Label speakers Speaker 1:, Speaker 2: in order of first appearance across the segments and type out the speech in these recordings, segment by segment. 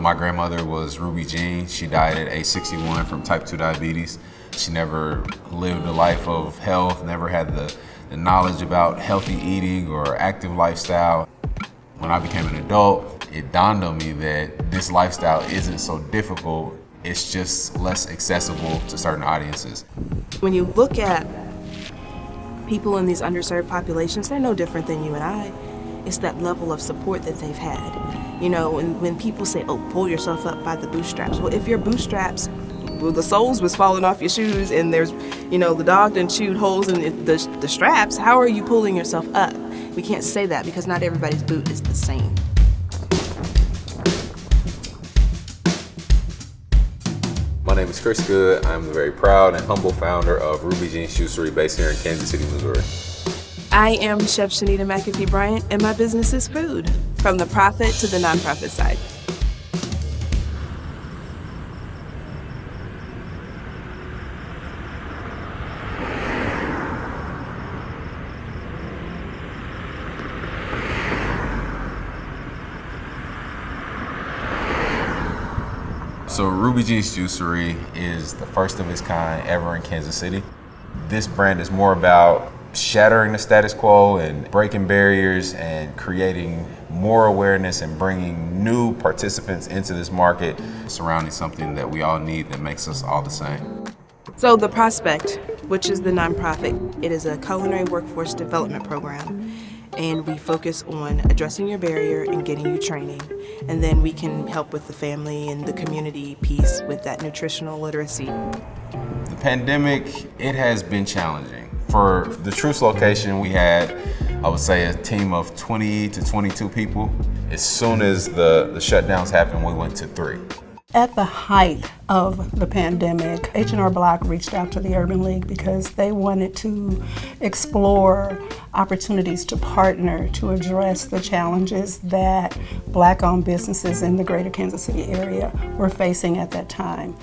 Speaker 1: My grandmother was Ruby Jean. She died at age 61 from type 2 diabetes. She never lived a life of health, never had the knowledge about healthy eating or active lifestyle. When I became an adult, it dawned on me that this lifestyle isn't so difficult, it's just less accessible to certain audiences.
Speaker 2: When you look at people in these underserved populations, they're no different than you and I. It's that level of support that they've had. You know, when people say, oh, pull yourself up by the bootstraps. Well, if your bootstraps, well, the soles was falling off your shoes and there's, you know, the dog done chewed holes in the straps, how are you pulling yourself up? We can't say that because not everybody's boot is the same.
Speaker 1: My name is Chris Goode. I'm the very proud and humble founder of Ruby Jean's Juicery based here in Kansas City, Missouri.
Speaker 2: I am Chef Shanita McAfee-Bryant, and my business is food, from the profit to the nonprofit side.
Speaker 1: So Ruby Jean's Juicery is the first of its kind ever in Kansas City. This brand is more about shattering the status quo and breaking barriers and creating more awareness and bringing new participants into this market surrounding something that we all need that makes us all the same.
Speaker 2: So The Prospect, which is the nonprofit, it is a culinary workforce development program. And we focus on addressing your barrier and getting you training. And then we can help with the family and the community piece with that nutritional literacy.
Speaker 1: The pandemic, it has been challenging. For the Truce location, we had, I would say, a team of 20 to 22 people. As soon as the shutdowns happened, we went to 3.
Speaker 3: At the height of the pandemic, H&R Block reached out to the Urban League because they wanted to explore opportunities to partner to address the challenges that Black-owned businesses in the greater Kansas City area were facing at that time.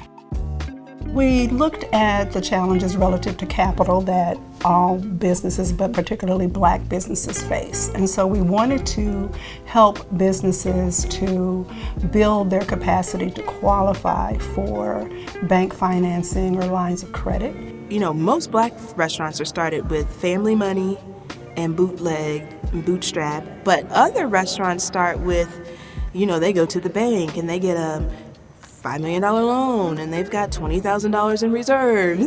Speaker 3: We looked at the challenges relative to capital that all businesses, but particularly Black businesses, face. And so we wanted to help businesses to build their capacity to qualify for bank financing or lines of credit.
Speaker 2: You know, most Black restaurants are started with family money and bootleg and bootstrap, but other restaurants start with, you know, they go to the bank and they get a $5 million loan and they've got $20,000 in reserve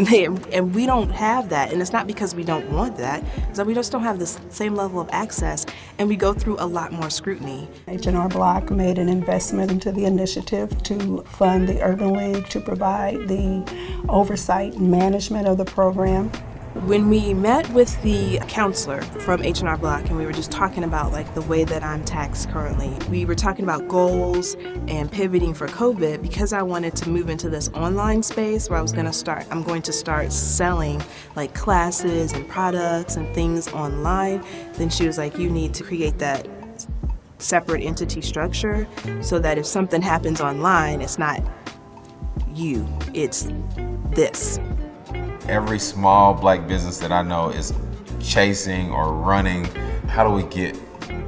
Speaker 2: and we don't have that. And it's not because we don't want that, it's that we just don't have the same level of access and we go through a lot more scrutiny.
Speaker 3: H&R Block made an investment into the initiative to fund the Urban League to provide the oversight and management of the program.
Speaker 2: When we met with the counselor from H&R Block and we were just talking about like the way that I'm taxed currently, we were talking about goals and pivoting for COVID because I wanted to move into this online space where I'm going to start selling like classes and products and things online. Then she was like, you need to create that separate entity structure so that if something happens online, it's not you, it's this.
Speaker 1: Every small Black business that I know is chasing or running, how do we get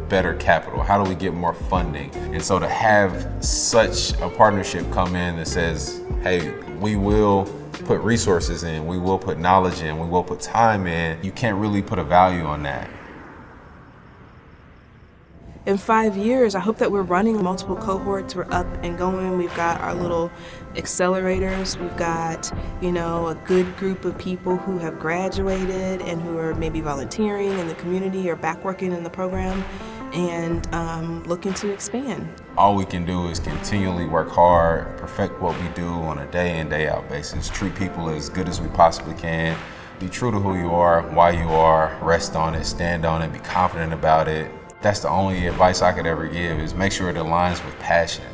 Speaker 1: better capital? How do we get more funding? And so to have such a partnership come in that says, hey, we will put resources in, we will put knowledge in, we will put time in, you can't really put a value on that.
Speaker 2: In 5 years, I hope that we're running multiple cohorts. We're up and going. We've got our little accelerators. We've got, you know, a good group of people who have graduated and who are maybe volunteering in the community or back working in the program and looking to expand.
Speaker 1: All we can do is continually work hard, perfect what we do on a day in, day out basis, treat people as good as we possibly can, be true to who you are, why you are, rest on it, stand on it, be confident about it. That's the only advice I could ever give is make sure it aligns with passion.